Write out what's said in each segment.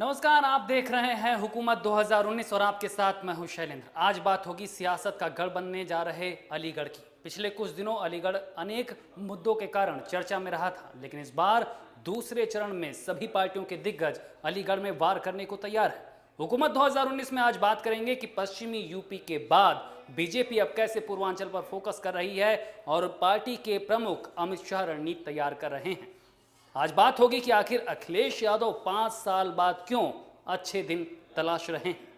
नमस्कार, आप देख रहे हैं हुकूमत 2019 और आपके साथ मैं हूं शैलेंद्र। आज बात होगी सियासत का गढ़ बनने जा रहे अलीगढ़ की। पिछले कुछ दिनों अलीगढ़ अनेक मुद्दों के कारण चर्चा में रहा था, लेकिन इस बार दूसरे चरण में सभी पार्टियों के दिग्गज अलीगढ़ में वार करने को तैयार है। हुकूमत 2019 में आज बात करेंगे कि पश्चिमी यूपी के बाद बीजेपी अब कैसे पूर्वांचल पर फोकस कर रही है और पार्टी के प्रमुख अमित शाह रणनीति तैयार कर रहे हैं। आज बात होगी कि आखिर अखिलेश यादव 5 साल बाद क्यों अच्छे दिन तलाश रहे हैं।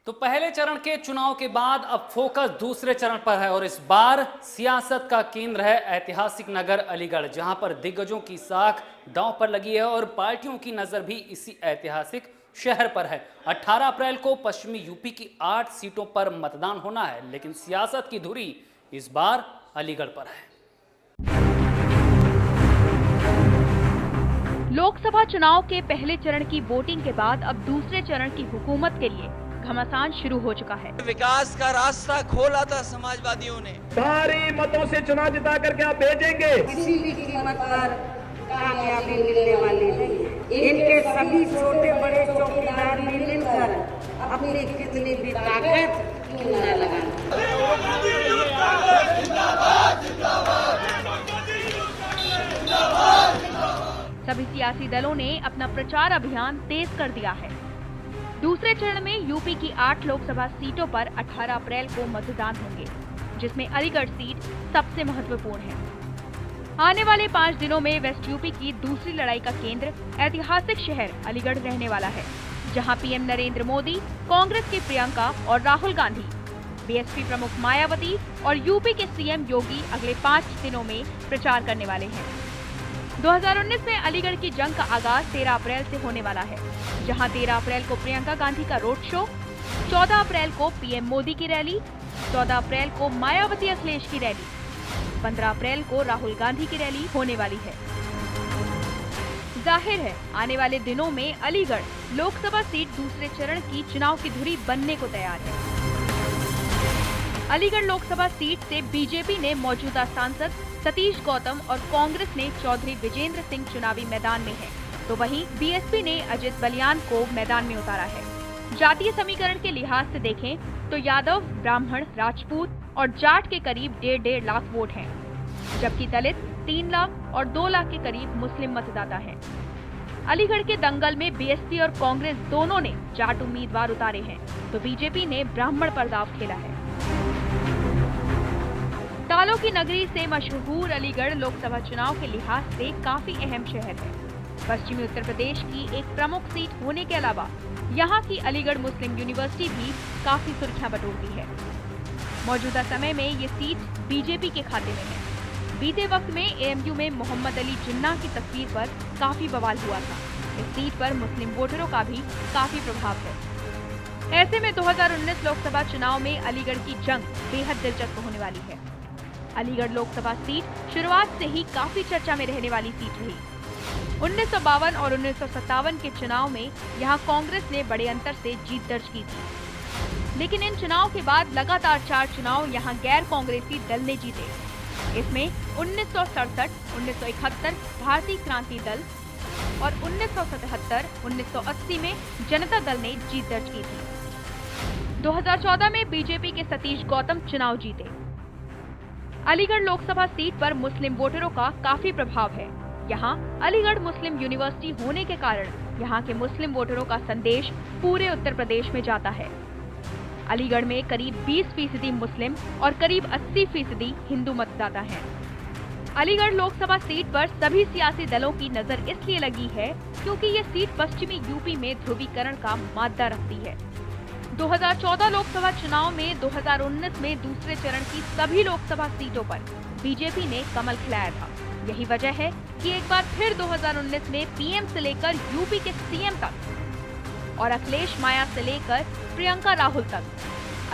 तो पहले चरण के चुनाव के बाद अब फोकस दूसरे चरण पर है और इस बार सियासत का केंद्र है ऐतिहासिक नगर अलीगढ़, जहां पर दिग्गजों की साख दांव पर लगी है और पार्टियों की नजर भी इसी ऐतिहासिक शहर पर है। 18 अप्रैल को पश्चिमी यूपी की 8 सीटों पर मतदान होना है, लेकिन सियासत की धुरी इस बार अलीगढ़ पर है। लोकसभा चुनाव के पहले चरण की वोटिंग के बाद अब दूसरे चरण की हुकूमत के लिए घमासान शुरू हो चुका है। विकास का रास्ता खोला था समाजवादियों ने। भारी मतों से चुनाव जिता करके आप भेजेंगे। किसी भी कीमत पर कामयाबी मिलने वाली नहीं। इनके सभी छोटे बड़े चौकीदार मिलकर अपनी कितनी भी ताकत क्यों न लगाएं। सभी सियासी दलों ने अपना प्रचार अभियान तेज कर दिया है। दूसरे चरण में यूपी की 8 लोकसभा सीटों पर 18 अप्रैल को मतदान होंगे, जिसमें अलीगढ़ सीट सबसे महत्वपूर्ण है। आने वाले 5 दिनों में वेस्ट यूपी की दूसरी लड़ाई का केंद्र ऐतिहासिक शहर अलीगढ़ रहने वाला है, जहां पीएम नरेंद्र मोदी, कांग्रेस की प्रियंका और राहुल गांधी, बीएसपी प्रमुख मायावती और यूपी के सीएम योगी अगले 5 दिनों में प्रचार करने वाले हैं। 2019 में अलीगढ़ की जंग का आगाज 13 अप्रैल से होने वाला है, जहां 13 अप्रैल को प्रियंका गांधी का रोड शो, 14 अप्रैल को पीएम मोदी की रैली, 14 अप्रैल को मायावती अखिलेश की रैली, 15 अप्रैल को राहुल गांधी की रैली होने वाली है। जाहिर है आने वाले दिनों में अलीगढ़ लोकसभा सीट दूसरे चरण की चुनाव की धुरी बनने को तैयार है। अलीगढ़ लोकसभा सीट से बीजेपी ने मौजूदा सांसद सतीश गौतम और कांग्रेस ने चौधरी विजेंद्र सिंह चुनावी मैदान में है, तो वहीं बीएसपी ने अजित बलियान को मैदान में उतारा है। जातीय समीकरण के लिहाज से देखें तो यादव, ब्राह्मण, राजपूत और जाट के करीब 1.5 लाख वोट हैं, जबकि दलित 3 लाख और 2 लाख के करीब मुस्लिम मतदाता हैं। अलीगढ़ के दंगल में बीएसपी और कांग्रेस दोनों ने जाट उम्मीदवार उतारे हैं, तो बीजेपी ने ब्राह्मण पर दांव खेला है। दालों की नगरी से मशहूर अलीगढ़ लोकसभा चुनाव के लिहाज से काफी अहम शहर है। पश्चिमी उत्तर प्रदेश की एक प्रमुख सीट होने के अलावा यहाँ की अलीगढ़ मुस्लिम यूनिवर्सिटी भी काफी सुर्खियां बटोरती है। मौजूदा समय में ये सीट बीजेपी के खाते में है। बीते वक्त में एएमयू में मोहम्मद अली जिन्ना की तस्वीर पर काफी बवाल हुआ था। इस सीट पर मुस्लिम वोटरों का भी काफी प्रभाव है। ऐसे में 2019 लोकसभा चुनाव में अलीगढ़ की जंग बेहद दिलचस्प होने वाली है। अलीगढ़ लोकसभा सीट शुरुआत से ही काफी चर्चा में रहने वाली सीट रही। 1952 और 1957 के चुनाव में यहां कांग्रेस ने बड़े अंतर से जीत दर्ज की थी, लेकिन इन चुनाव के बाद लगातार 4 चुनाव यहां गैर कांग्रेसी दल ने जीते। इसमें 1967, 1971 भारतीय क्रांति दल और 1977, 1980 में जनता दल ने जीत दर्ज की थी। 2014 में बीजेपी के सतीश गौतम चुनाव जीते। अलीगढ़ लोकसभा सीट पर मुस्लिम वोटरों का काफी प्रभाव है। यहाँ अलीगढ़ मुस्लिम यूनिवर्सिटी होने के कारण यहाँ के मुस्लिम वोटरों का संदेश पूरे उत्तर प्रदेश में जाता है। अलीगढ़ में करीब 20% मुस्लिम और करीब 80% हिंदू मतदाता हैं। अलीगढ़ लोकसभा सीट पर सभी सियासी दलों की नजर इसलिए लगी है क्योंकि ये सीट पश्चिमी यूपी में ध्रुवीकरण का मादा रखती है। 2014 लोकसभा चुनाव में 2019 में दूसरे चरण की सभी लोकसभा सीटों पर बीजेपी ने कमल खिलाया था। यही वजह है कि एक बार फिर 2019 में पीएम से लेकर यूपी के सीएम तक और अखिलेश माया से लेकर प्रियंका राहुल तक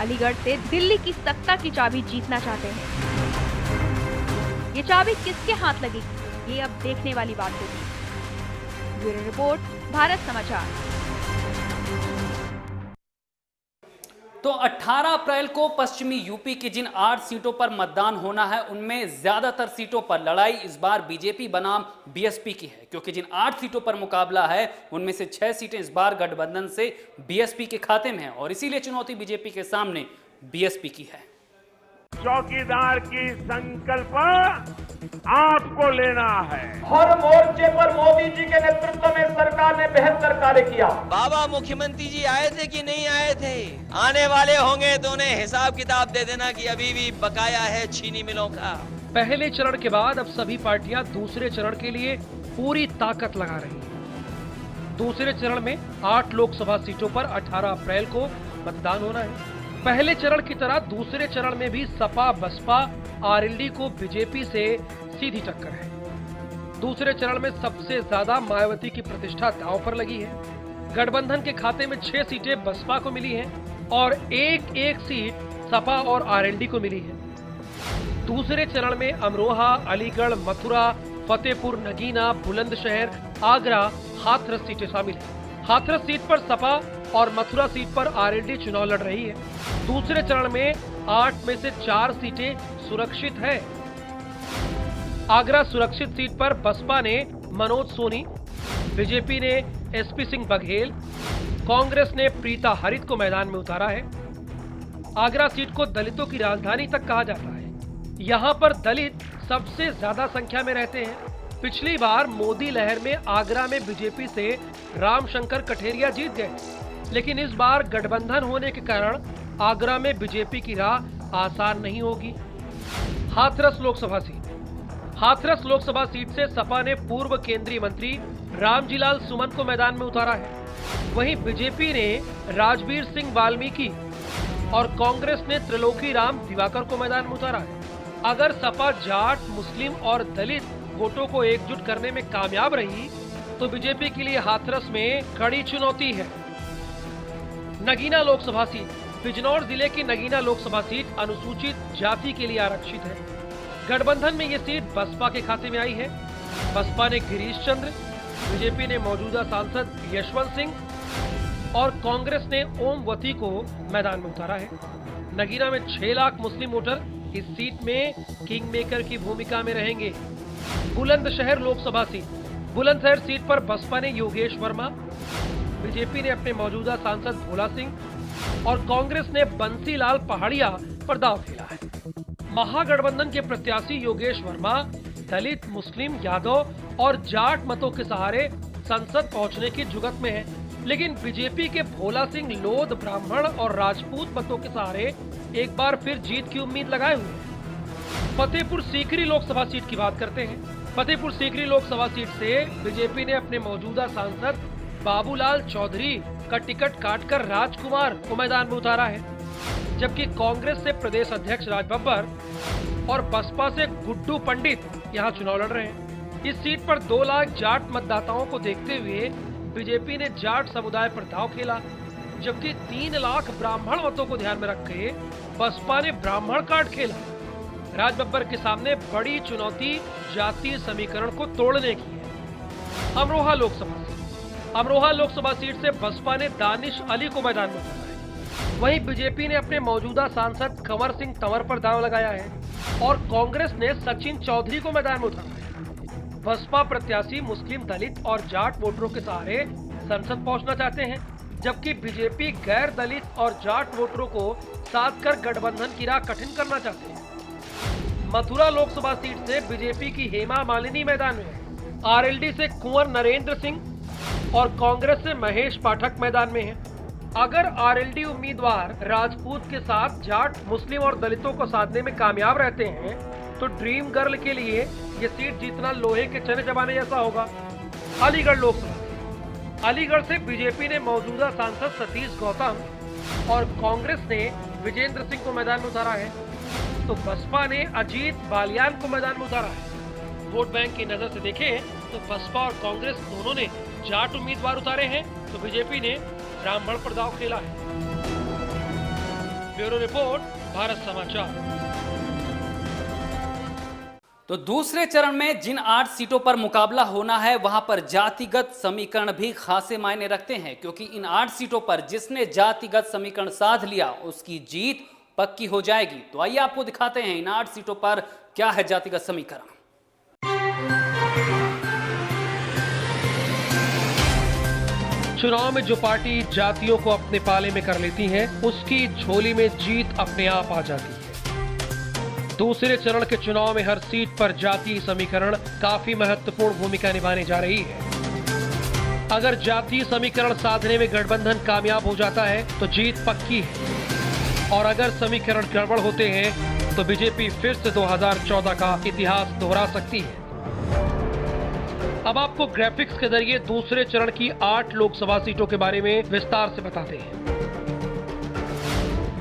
अलीगढ़ से दिल्ली की सत्ता की चाबी जीतना चाहते हैं। ये चाबी किसके हाथ लगेगी, ये अब देखने वाली बात होगी। ब्यूरो रिपोर्ट, भारत समाचार। तो 18 अप्रैल को पश्चिमी यूपी की जिन 8 सीटों पर मतदान होना है, उनमें ज्यादातर सीटों पर लड़ाई इस बार बीजेपी बनाम बीएसपी की है, क्योंकि जिन 8 सीटों पर मुकाबला है उनमें से 6 सीटें इस बार गठबंधन से बीएसपी के खाते में हैं और इसीलिए चुनौती बीजेपी के सामने बीएसपी की है। चौकीदार की संकल्प आपको लेना है। हर मोर्चे पर मोदी जी के नेतृत्व में सरकार ने बेहतर कार्य किया। बाबा मुख्यमंत्री जी आए थे कि नहीं आए थे? आने वाले होंगे तो उन्हें हिसाब किताब दे देना कि अभी भी बकाया है चीनी मिलों का। पहले चरण के बाद अब सभी पार्टियां दूसरे चरण के लिए पूरी ताकत लगा रही हैं। दूसरे चरण में 8 लोकसभा सीटों पर 18 अप्रैल को मतदान होना है। पहले चरण की तरह दूसरे चरण में भी सपा बसपा आरएलडी को बीजेपी से सीधी टक्कर है। दूसरे चरण में सबसे ज्यादा मायावती की प्रतिष्ठा दांव पर लगी है। गठबंधन के खाते में 6 सीटें बसपा को मिली हैं और एक सीट सपा और आरएलडी को मिली है। दूसरे चरण में अमरोहा, अलीगढ़, मथुरा, फतेहपुर, नगीना, बुलंदशहर, आगरा, हाथरस सीटें शामिल हैं। हाथरस सीट पर सपा और मथुरा सीट पर आरएलडी चुनाव लड़ रही है। दूसरे चरण में 8 में से 4 सीटें सुरक्षित है। आगरा सुरक्षित सीट पर बसपा ने मनोज सोनी, बीजेपी ने एसपी सिंह बघेल, कांग्रेस ने प्रीता हरित को मैदान में उतारा है। आगरा सीट को दलितों की राजधानी तक कहा जाता है। यहाँ पर दलित सबसे ज्यादा संख्या में रहते हैं। पिछली बार मोदी लहर में आगरा में बीजेपी से रामशंकर कठेरिया जीत गए, लेकिन इस बार गठबंधन होने के कारण आगरा में बीजेपी की राह आसान नहीं होगी। हाथरस लोकसभा सीट से सपा ने पूर्व केंद्रीय मंत्री रामजीलाल सुमन को मैदान में उतारा है। वहीं बीजेपी ने राजवीर सिंह वाल्मीकि और कांग्रेस ने त्रिलोकी राम दिवाकर को मैदान में उतारा है। अगर सपा जाट, मुस्लिम और दलित वोटों को एकजुट करने में कामयाब रही तो बीजेपी के लिए हाथरस में कड़ी चुनौती है। नगीना लोकसभा सीट, बिजनौर जिले की नगीना लोकसभा सीट अनुसूचित जाति के लिए आरक्षित है। गठबंधन में ये सीट बसपा के खाते में आई है। बसपा ने गिरीश चंद्र, बीजेपी ने मौजूदा सांसद यशवंत सिंह और कांग्रेस ने ओमवती को मैदान में उतारा है। नगीना में 6 लाख मुस्लिम वोटर इस सीट में किंग मेकर की भूमिका में रहेंगे। बुलंदशहर लोकसभा सीट, बुलंदशहर सीट पर बसपा ने योगेश वर्मा, बीजेपी ने अपने मौजूदा सांसद भोला सिंह और कांग्रेस ने बंसीलाल पहाड़िया पर दांव खेला है। महागठबंधन के प्रत्याशी योगेश वर्मा दलित, मुस्लिम, यादव और जाट मतों के सहारे संसद पहुंचने की जुगत में है, लेकिन बीजेपी के भोला सिंह लोध, ब्राह्मण और राजपूत मतों के सहारे एक बार फिर जीत की उम्मीद लगाए हुए हैं। फतेहपुर सीकरी लोकसभा सीट की बात करते हैं। फतेहपुर सीकरी लोकसभा सीट से बीजेपी ने अपने मौजूदा सांसद बाबूलाल चौधरी का टिकट काटकर राजकुमार को मैदान में उतारा है, जबकि कांग्रेस से प्रदेश अध्यक्ष राज बब्बर और बसपा से गुड्डू पंडित यहां चुनाव लड़ रहे हैं। इस सीट पर 2 लाख जाट मतदाताओं को देखते हुए बीजेपी ने जाट समुदाय पर दांव खेला, जबकि 3 लाख ब्राह्मण मतों को ध्यान में रख के बसपा ने ब्राह्मण कार्ड खेला। राज बब्बर के सामने बड़ी चुनौती जातीय समीकरण को तोड़ने की है। अमरोहा लोकसभा सीट से बसपा ने दानिश अली को मैदान में उतारा है। वहीं बीजेपी ने अपने मौजूदा सांसद कंवर सिंह तंवर पर दांव लगाया है और कांग्रेस ने सचिन चौधरी को मैदान में उतारा है। बसपा प्रत्याशी मुस्लिम, दलित और जाट वोटरों के सहारे संसद पहुंचना चाहते हैं, जबकि बीजेपी गैर दलित और जाट वोटरों को साथ कर गठबंधन की राह कठिन करना चाहते हैं। मथुरा लोकसभा सीट से बीजेपी की हेमा मालिनी मैदान में है। आरएलडी से कुंवर नरेंद्र सिंह और कांग्रेस से महेश पाठक मैदान में है। अगर आरएलडी उम्मीदवार राजपूत के साथ जाट, मुस्लिम और दलितों को साधने में कामयाब रहते हैं तो ड्रीम गर्ल के लिए ये सीट जीतना लोहे के चने चबाने जैसा होगा। अलीगढ़ लोकसभा, अलीगढ़ से बीजेपी ने मौजूदा सांसद सतीश गौतम और कांग्रेस ने विजेंद्र सिंह को मैदान में उतारा है, तो बसपा ने अजीत बालियान को मैदान में उतारा है। वोट बैंक की नजर से देखें तो बसपा और कांग्रेस दोनों ने जाट उम्मीदवार उतारे हैं, तो बीजेपी ने ब्राह्मण पर दांव खेला है। ब्यूरो रिपोर्ट, भारत समाचार। तो दूसरे चरण में जिन 8 सीटों पर मुकाबला होना है वहां पर जातिगत समीकरण भी खासे मायने रखते हैं, क्योंकि इन 8 सीटों पर जिसने जातिगत समीकरण साध लिया उसकी जीत पक्की हो जाएगी। तो आइए आपको दिखाते हैं इन 8 सीटों पर क्या है जातिगत समीकरण। चुनाव में जो पार्टी जातियों को अपने पाले में कर लेती है उसकी झोली में जीत अपने आप आ जाती है। दूसरे चरण के चुनाव में हर सीट पर जातीय समीकरण काफी महत्वपूर्ण भूमिका निभाने जा रही है। अगर जातीय समीकरण साधने में गठबंधन कामयाब हो जाता है तो जीत पक्की है, और अगर समीकरण गड़बड़ होते हैं तो बीजेपी फिर से 2014 का इतिहास दोहरा सकती है। अब आपको ग्राफिक्स के जरिए दूसरे चरण की 8 लोकसभा सीटों के बारे में विस्तार से बताते हैं।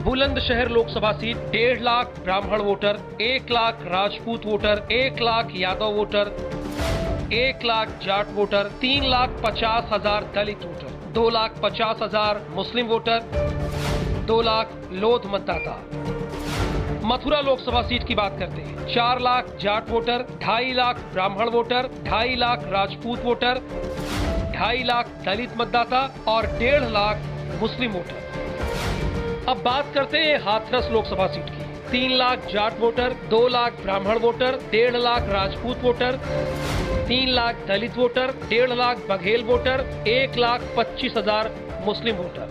Bulandshahr Lok Sabha seat 1.5 lakh Brahmin voter, 1 lakh Rajput voter, 1 lakh Yadav voter, 1 lakh Jat voter, 3,50,000 दलित वोटर, 2,50,000 मुस्लिम वोटर, 2 लाख लोध मतदाता। मथुरा लोकसभा सीट की बात करते हैं। 4 lakh Jat voter, 2.5 lakh Brahmin voter, 2.5 lakh Rajput voter, 2.5 lakh दलित मतदाता और 1.5 लाख मुस्लिम वोटर। अब बात करते हैं हाथरस लोकसभा सीट की। 3 lakh Jat voter, 2 lakh Brahmin voter, 1.5 lakh Rajput voter, 3 lakh Dalit voter, 1.5 lakh Baghel voter, 1,25,000 Muslim voter.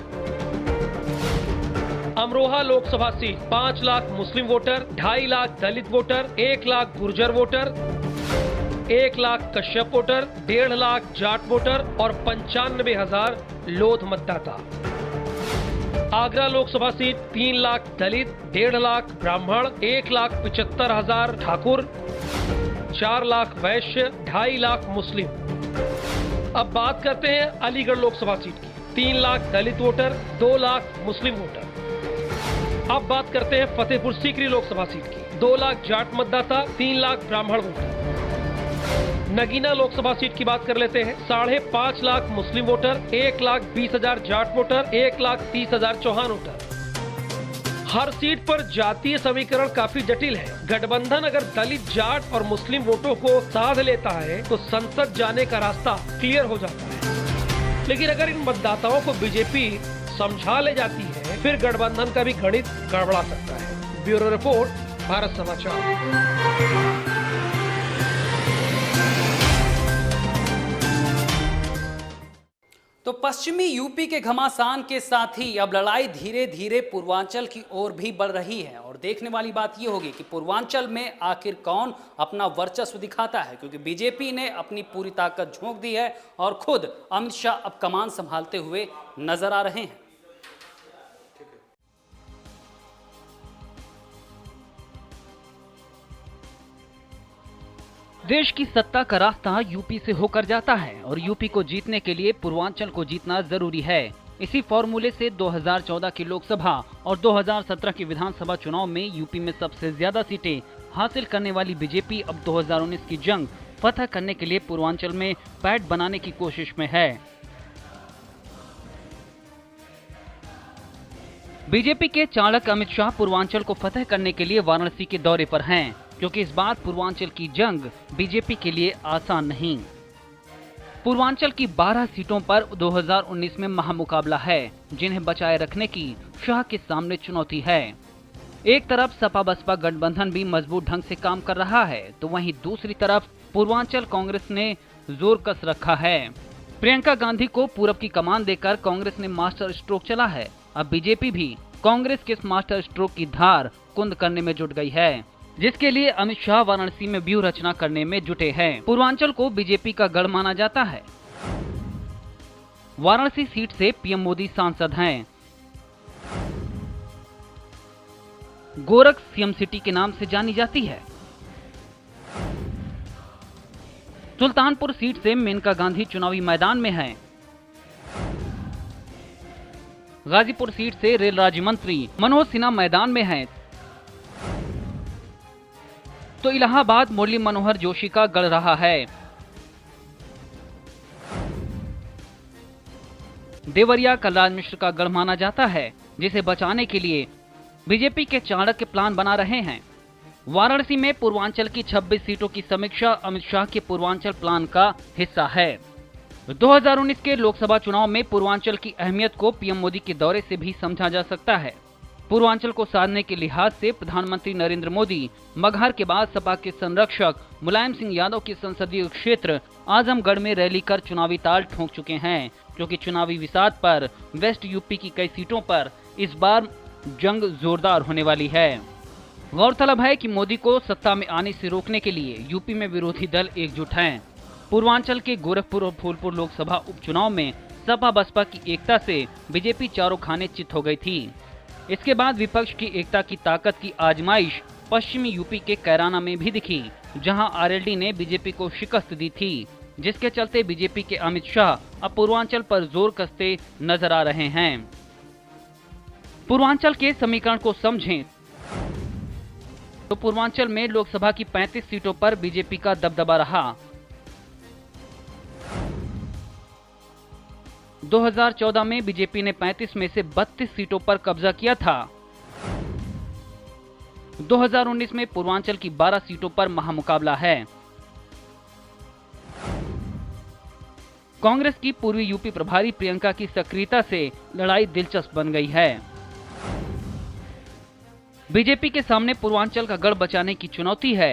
Amroha Lok Sabha seat 5 lakh Muslim voter, 2.5 lakh Dalit voter, 1 lakh Gurjar voter, 1 lakh Kashyap voter, 1.5 lakh Jat voter और 95,000 लोध मतदाता। आगरा लोकसभा सीट 3 लाख दलित, 1.5 लाख ब्राह्मण, 1,75,000 ठाकुर, 4 लाख वैश्य, 2.5 लाख मुस्लिम। अब बात करते हैं अलीगढ़ लोकसभा सीट की। 3 lakh Dalit voter, 2 lakh Muslim voter. अब बात करते हैं फतेहपुर सीकरी लोकसभा सीट की। 2 लाख जाट मतदाता, 3 लाख ब्राह्मण वोटर। नगीना लोकसभा सीट की बात कर लेते हैं। 5.5 lakh Muslim voter, 1,20,000 Jat voter, 1,30,000 Chauhan voter. हर सीट पर जातीय समीकरण काफी जटिल है। गठबंधन अगर दलित, जाट और मुस्लिम वोटों को साध लेता है तो संसद जाने का रास्ता क्लियर हो जाता है, लेकिन अगर इन मतदाताओं को बीजेपी समझा ले जाती है फिर गठबंधन का भी गणित गड़बड़ा सकता है। ब्यूरो रिपोर्ट, भारत समाचार। तो पश्चिमी यूपी के घमासान के साथ ही अब लड़ाई धीरे धीरे पूर्वांचल की ओर भी बढ़ रही है, और देखने वाली बात यह होगी कि पूर्वांचल में आखिर कौन अपना वर्चस्व दिखाता है, क्योंकि बीजेपी ने अपनी पूरी ताकत झोंक दी है और खुद अमित शाह अब कमान संभालते हुए नजर आ रहे हैं। देश की सत्ता का रास्ता यूपी से होकर जाता है और यूपी को जीतने के लिए पूर्वांचल को जीतना जरूरी है। इसी फॉर्मूले से 2014 की लोकसभा और 2017 के विधानसभा चुनाव में यूपी में सबसे ज्यादा सीटें हासिल करने वाली बीजेपी अब 2019 की जंग फतह करने के लिए पूर्वांचल में पैठ बनाने की कोशिश में है। बीजेपी के चाणक्य अमित शाह पूर्वांचल को फतह करने के लिए वाराणसी के दौरे पर हैं, क्योंकि इस बार पूर्वांचल की जंग बीजेपी के लिए आसान नहीं। पूर्वांचल की 12 सीटों पर 2019 में महामुकाबला है, जिन्हें बचाए रखने की शाह के सामने चुनौती है। एक तरफ सपा बसपा गठबंधन भी मजबूत ढंग से काम कर रहा है, तो वहीं दूसरी तरफ पूर्वांचल कांग्रेस ने जोर कस रखा है। प्रियंका गांधी को पूरब की कमान देकर कांग्रेस ने मास्टर स्ट्रोक चला है। अब बीजेपी भी कांग्रेस के इस मास्टर स्ट्रोक की धार कुंद करने में जुट गई है, जिसके लिए अमित शाह वाराणसी में व्यूह रचना करने में जुटे हैं। पूर्वांचल को बीजेपी का गढ़ माना जाता है। वाराणसी सीट से पीएम मोदी सांसद हैं। गोरख सीएम सिटी के नाम से जानी जाती है। सुल्तानपुर सीट से मेनका गांधी चुनावी मैदान में हैं। गाजीपुर सीट से रेल राज्य मंत्री मनोज सिन्हा मैदान में हैं। तो इलाहाबाद मुरली मनोहर जोशी का गढ़ रहा है। देवरिया कलराज मिश्र का गढ़ माना जाता है, जिसे बचाने के लिए बीजेपी के चाणक्य प्लान बना रहे हैं। वाराणसी में पूर्वांचल की 26 सीटों की समीक्षा अमित शाह के पूर्वांचल प्लान का हिस्सा है। 2019 के लोकसभा चुनाव में पूर्वांचल की अहमियत को पीएम मोदी के दौरे से भी समझा जा सकता है। पूर्वांचल को साधने के लिहाज से प्रधानमंत्री नरेंद्र मोदी मगहर के बाद सपा के संरक्षक मुलायम सिंह यादव के संसदीय क्षेत्र आजमगढ़ में रैली कर चुनावी ताल ठोक चुके हैं, क्योंकि चुनावी विसात पर वेस्ट यूपी की कई सीटों पर इस बार जंग जोरदार होने वाली है। गौरतलब है कि मोदी को सत्ता में आने से रोकने के लिए यूपी में विरोधी दल एकजुट हैं। पूर्वांचल के गोरखपुर और फूलपुर लोकसभा उपचुनाव में सपा बसपा की एकता से बीजेपी चारों खाने चित हो गई थी। इसके बाद विपक्ष की एकता की ताकत की आजमाइश पश्चिमी यूपी के कैराना में भी दिखी, जहां आरएलडी ने बीजेपी को शिकस्त दी थी, जिसके चलते बीजेपी के अमित शाह अब पूर्वांचल पर जोर कसते नजर आ रहे हैं। पूर्वांचल के समीकरण को समझें तो पूर्वांचल में लोकसभा की 35 सीटों पर बीजेपी का दबदबा रहा। 2014 में बीजेपी ने 35 में से 32 सीटों पर कब्जा किया था। 2019 में पूर्वांचल की 12 सीटों पर महामुकाबला है। कांग्रेस की पूर्वी यूपी प्रभारी प्रियंका की सक्रियता से लड़ाई दिलचस्प बन गई है। बीजेपी के सामने पूर्वांचल का गढ़ बचाने की चुनौती है।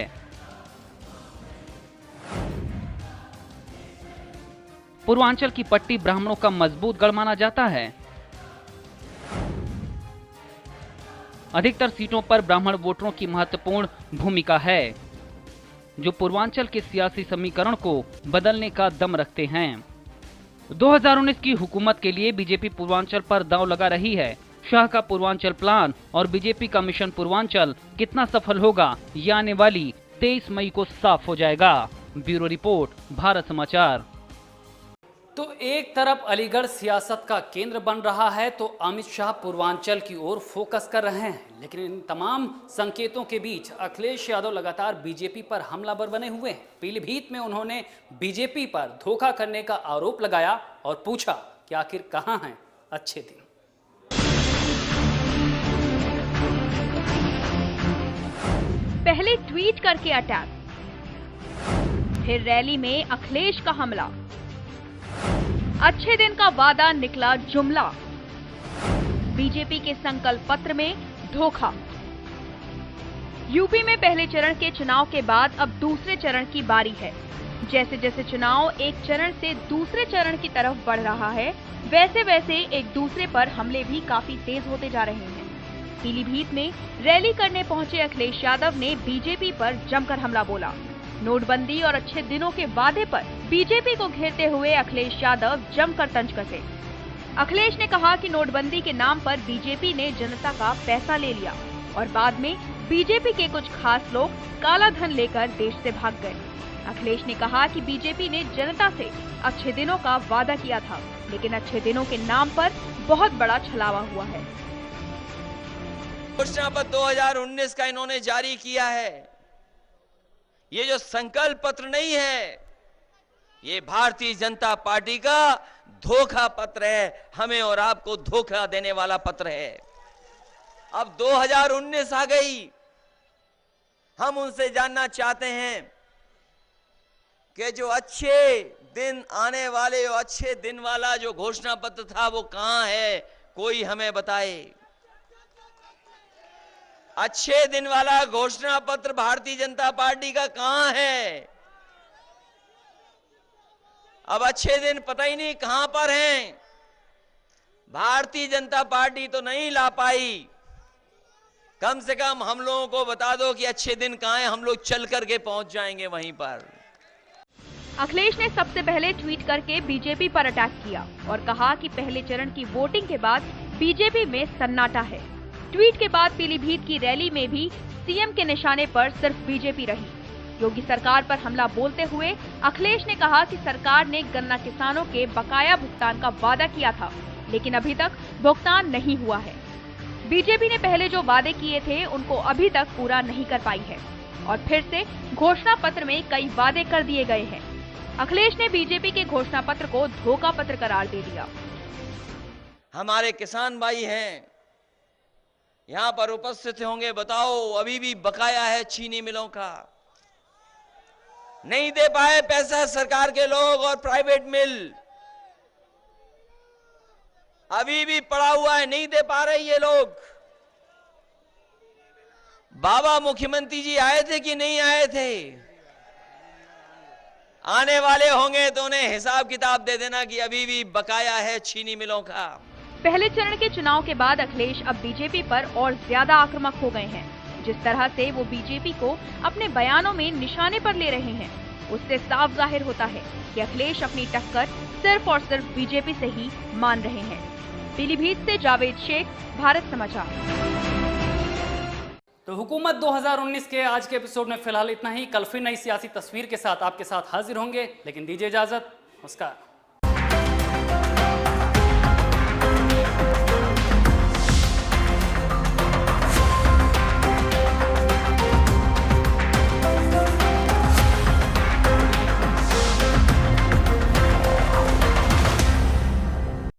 पूर्वांचल की पट्टी ब्राह्मणों का मजबूत गढ़ माना जाता है। अधिकतर सीटों पर ब्राह्मण वोटरों की महत्वपूर्ण भूमिका है, जो पूर्वांचल के सियासी समीकरण को बदलने का दम रखते हैं। 2019 की हुकूमत के लिए बीजेपी पूर्वांचल पर दांव लगा रही है। शाह का पूर्वांचल प्लान और बीजेपी का मिशन पूर्वांचल कितना सफल होगा, ये आने वाली 23 मई को साफ हो जाएगा। ब्यूरो रिपोर्ट, भारत समाचार। तो एक तरफ अलीगढ़ सियासत का केंद्र बन रहा है, तो अमित शाह पूर्वांचल की ओर फोकस कर रहे हैं। लेकिन इन तमाम संकेतों के बीच अखिलेश यादव लगातार बीजेपी पर हमलावर बने हुए हैं। पीलीभीत में उन्होंने बीजेपी पर धोखा करने का आरोप लगाया और पूछा कि आखिर कहां हैं अच्छे दिन। पहले ट्वीट करके अटैक, फिर रैली में अखिलेश का हमला, अच्छे दिन का वादा निकला जुमला, बीजेपी के संकल्प पत्र में धोखा। यूपी में पहले चरण के चुनाव के बाद अब दूसरे चरण की बारी है। जैसे जैसे चुनाव एक चरण से दूसरे चरण की तरफ बढ़ रहा है, वैसे वैसे एक दूसरे पर हमले भी काफी तेज होते जा रहे हैं। पीलीभीत में रैली करने पहुंचे अखिलेश यादव ने बीजेपी पर जमकर हमला बोला। नोटबंदी और अच्छे दिनों के वादे पर बीजेपी को घेरते हुए अखिलेश यादव जमकर तंज कसे। अखिलेश ने कहा कि नोटबंदी के नाम पर बीजेपी ने जनता का पैसा ले लिया और बाद में बीजेपी के कुछ खास लोग काला धन लेकर देश से भाग गए। अखिलेश ने कहा कि बीजेपी ने जनता से अच्छे दिनों का वादा किया था, लेकिन अच्छे दिनों के नाम पर बहुत बड़ा छलावा हुआ है। घोषणा पत्र 2019 का इन्होंने जारी किया है। ये जो संकल्प पत्र नहीं है, ये भारतीय जनता पार्टी का धोखा पत्र है। हमें और आपको धोखा देने वाला पत्र है। अब 2019 आ गई, हम उनसे जानना चाहते हैं कि जो अच्छे दिन आने वाले, अच्छे दिन वाला जो घोषणा पत्र था वो कहां है, कोई हमें बताए। अच्छे दिन वाला घोषणा पत्र भारतीय जनता पार्टी का कहां है? अब अच्छे दिन पता ही नहीं कहां पर हैं। भारतीय जनता पार्टी तो नहीं ला पाई। कम से कम हम लोगों को बता दो कि अच्छे दिन कहां हैं, हम लोग चल करके पहुंच जाएंगे वहीं पर। अखिलेश ने सबसे पहले ट्वीट करके बीजेपी पर अटैक किया और कहा कि पहले चरण की वोटिंग के बाद बीजेपी में सन्नाटा है। ट्वीट के बाद पीलीभीत की रैली में भी सीएम के निशाने पर सिर्फ बीजेपी रही। योगी सरकार पर हमला बोलते हुए अखिलेश ने कहा कि सरकार ने गन्ना किसानों के बकाया भुगतान का वादा किया था, लेकिन अभी तक भुगतान नहीं हुआ है। बीजेपी ने पहले जो वादे किए थे उनको अभी तक पूरा नहीं कर पाई है और फिर से घोषणा पत्र में कई वादे कर दिए गए हैं। अखिलेश ने बीजेपी के घोषणा पत्र को धोखा पत्र करार दे दिया। हमारे किसान भाई हैं, यहां पर उपस्थित होंगे, बताओ अभी भी बकाया है चीनी मिलों का, नहीं दे पाए पैसा सरकार के लोग और प्राइवेट मिल, अभी भी पड़ा हुआ है, नहीं दे पा रहे ये लोग। बाबा मुख्यमंत्री जी आए थे कि नहीं आए थे? आने वाले होंगे तो उन्हें हिसाब किताब दे देना कि अभी भी बकाया है चीनी मिलों का। पहले चरण के चुनाव के बाद अखिलेश अब बीजेपी पर और ज्यादा आक्रामक हो गए हैं। जिस तरह से वो बीजेपी को अपने बयानों में निशाने पर ले रहे हैं, उससे साफ जाहिर होता है कि अखिलेश अपनी टक्कर सिर्फ और सिर्फ बीजेपी से ही मान रहे हैं। पीलीभीत से जावेद शेख, भारत समाचार। तो हुकूमत 2019 के आज के एपिसोड में फिलहाल इतना ही। कल फिर नई सियासी तस्वीर के साथ आपके साथ हाजिर होंगे, लेकिन दीजिए इजाजत। नमस्कार।